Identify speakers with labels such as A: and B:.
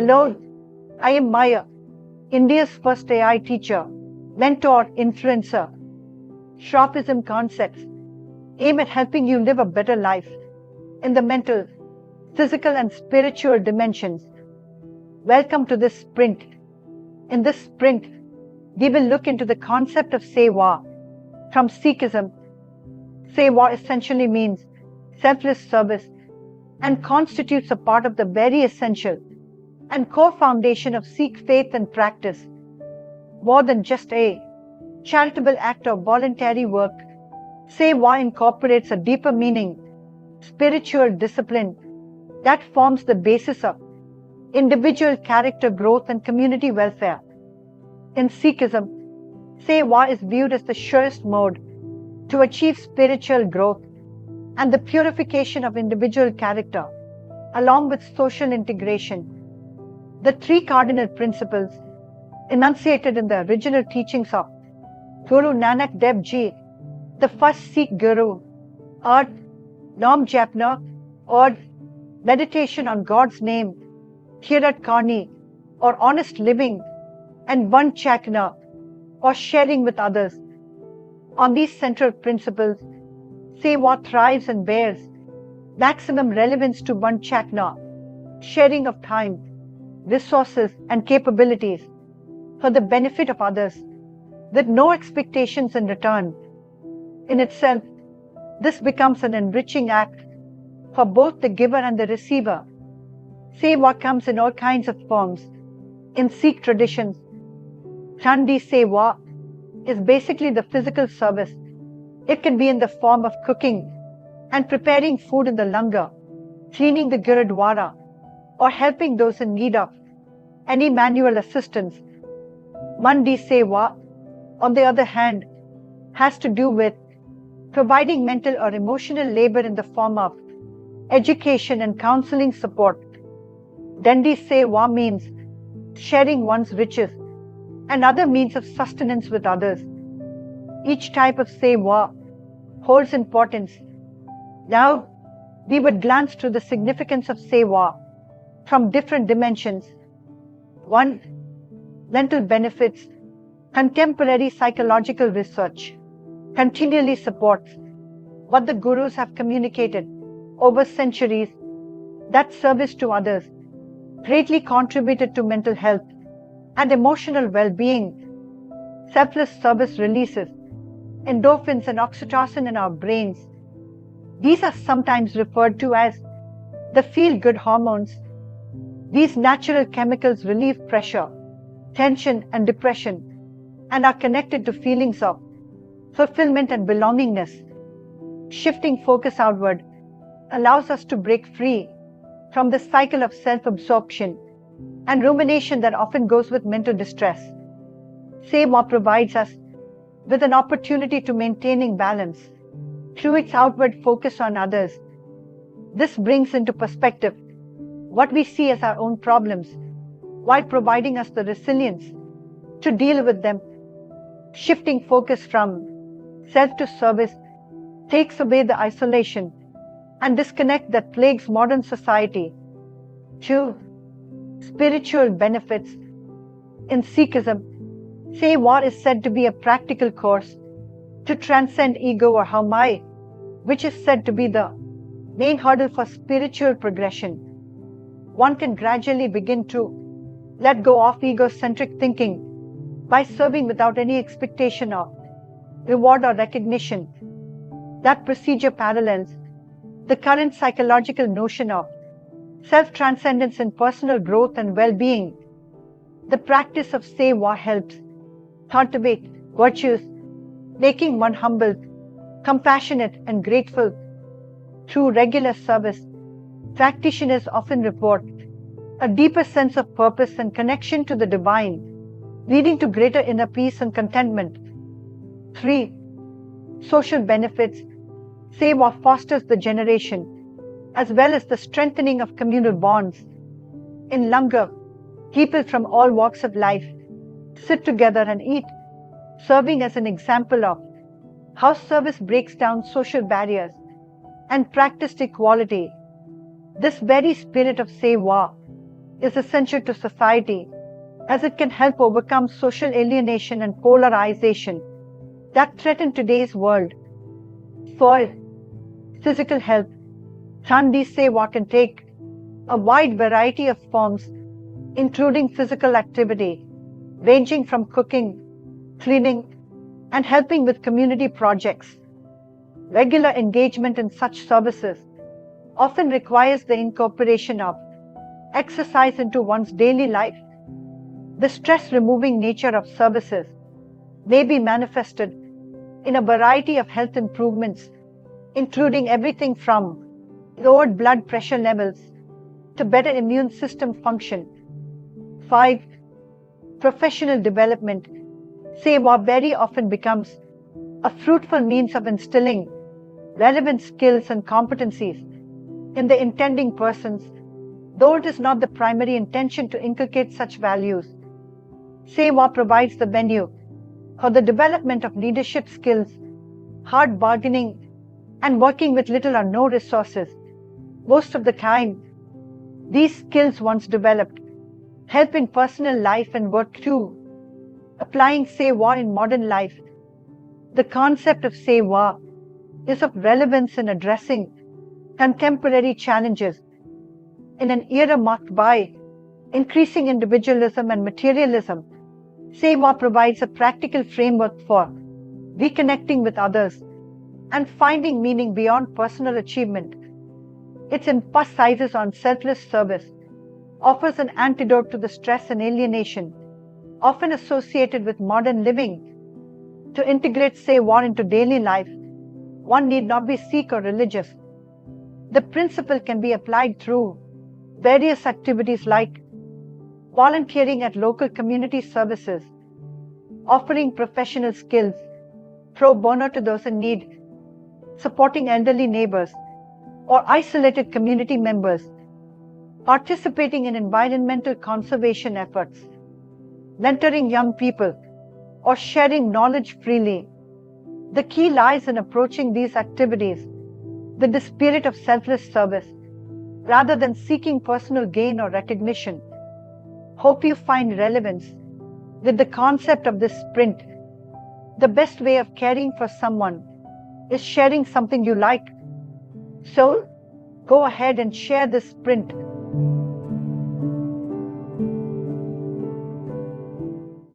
A: Hello, I am Maya, India's first AI teacher, mentor, influencer. Shroffism concepts aim at helping you live a better life in the mental, physical, and spiritual dimensions. Welcome to this sprint. In this sprint, we will look into the concept of Sewa from Sikhism. Sewa essentially means selfless service and constitutes a part of the very essential and core foundation of Sikh faith and practice. More than just a charitable act or voluntary work, Sewa incorporates a deeper meaning, spiritual discipline that forms the basis of individual character growth and community welfare. In Sikhism, Sewa is viewed as the surest mode to achieve spiritual growth and the purification of individual character, along with social integration. The three cardinal principles enunciated in the original teachings of Guru Nanak Dev Ji, the first Sikh Guru, are Nam Japna, or meditation on God's name, Kirat Karni, or honest living, and Van Chakna, or sharing with others. On these central principles, Sewa thrives and bears maximum relevance to Van Chakna, sharing of time, resources, and capabilities for the benefit of others, with no expectations in return. In itself, this becomes an enriching act for both the giver and the receiver. Sewa comes in all kinds of forms. In Sikh traditions, Chandi Sewa is basically the physical service. It can be in the form of cooking and preparing food in the langar, cleaning the Gurudwara, or helping those in need of any manual assistance. Mandi Sewa, on the other hand, has to do with providing mental or emotional labor in the form of education and counseling support. Dandi Sewa means sharing one's riches and other means of sustenance with others. Each type of Sewa holds importance. Now, we would glance through the significance of Sewa from different dimensions. 1. Mental benefits. Contemporary psychological research continually supports what the gurus have communicated over centuries, that service to others greatly contributed to mental health and emotional well-being. Selfless service releases endorphins and oxytocin in our brains. These are sometimes referred to as the feel-good hormones. These natural chemicals relieve pressure, tension, and depression, and are connected to feelings of fulfillment and belongingness. Shifting focus outward allows us to break free from the cycle of self-absorption and rumination that often goes with mental distress. Sewa provides us with an opportunity to maintaining balance through its outward focus on others. This brings into perspective what we see as our own problems, while providing us the resilience to deal with them. Shifting focus from self to service takes away the isolation and disconnect that plagues modern society. 2. Spiritual benefits. In Sikhism, Sewa is said to be a practical course to transcend ego or harmai, which is said to be the main hurdle for spiritual progression. One can gradually begin to let go of egocentric thinking by serving without any expectation of reward or recognition. That procedure parallels the current psychological notion of self-transcendence in personal growth and well-being. The practice of Sewa helps cultivate virtues, making one humble, compassionate, and grateful. Through regular service, practitioners often report a deeper sense of purpose and connection to the divine, leading to greater inner peace and contentment. 3. Social benefits. Sewa fosters the generation as well as the strengthening of communal bonds. In langar, people from all walks of life sit together and eat, serving as an example of how service breaks down social barriers and practiced equality. This very spirit of Sewa is essential to society as it can help overcome social alienation and polarization that threaten today's world. For physical health, Chandi Sewa can take a wide variety of forms, including physical activity, ranging from cooking, cleaning, and helping with community projects. Regular engagement in such services often requires the incorporation of exercise into one's daily life. The stress-removing nature of services may be manifested in a variety of health improvements, including everything from lowered blood pressure levels to better immune system function. 5. Professional development. Sewa very often becomes a fruitful means of instilling relevant skills and competencies in the intending persons, though it is not the primary intention to inculcate such values. Sewa provides the venue for the development of leadership skills, hard bargaining, and working with little or no resources. Most of the time, these skills once developed help in personal life and work too. Applying Sewa in modern life. The concept of Sewa is of relevance in addressing contemporary challenges in an era marked by increasing individualism and materialism. Sewa provides a practical framework for reconnecting with others and finding meaning beyond personal achievement. Its emphasis on selfless service offers an antidote to the stress and alienation often associated with modern living. To integrate Sewa into daily life, one need not be Sikh or religious. The principle can be applied through various activities like volunteering at local community services, offering professional skills, pro bono to those in need, supporting elderly neighbors or isolated community members, participating in environmental conservation efforts, mentoring young people, or sharing knowledge freely. The key lies in approaching these activities with the spirit of selfless service rather than seeking personal gain or recognition. Hope you find relevance with the concept of this sprint. The best way of caring for someone is sharing something you like. So, go ahead and share this sprint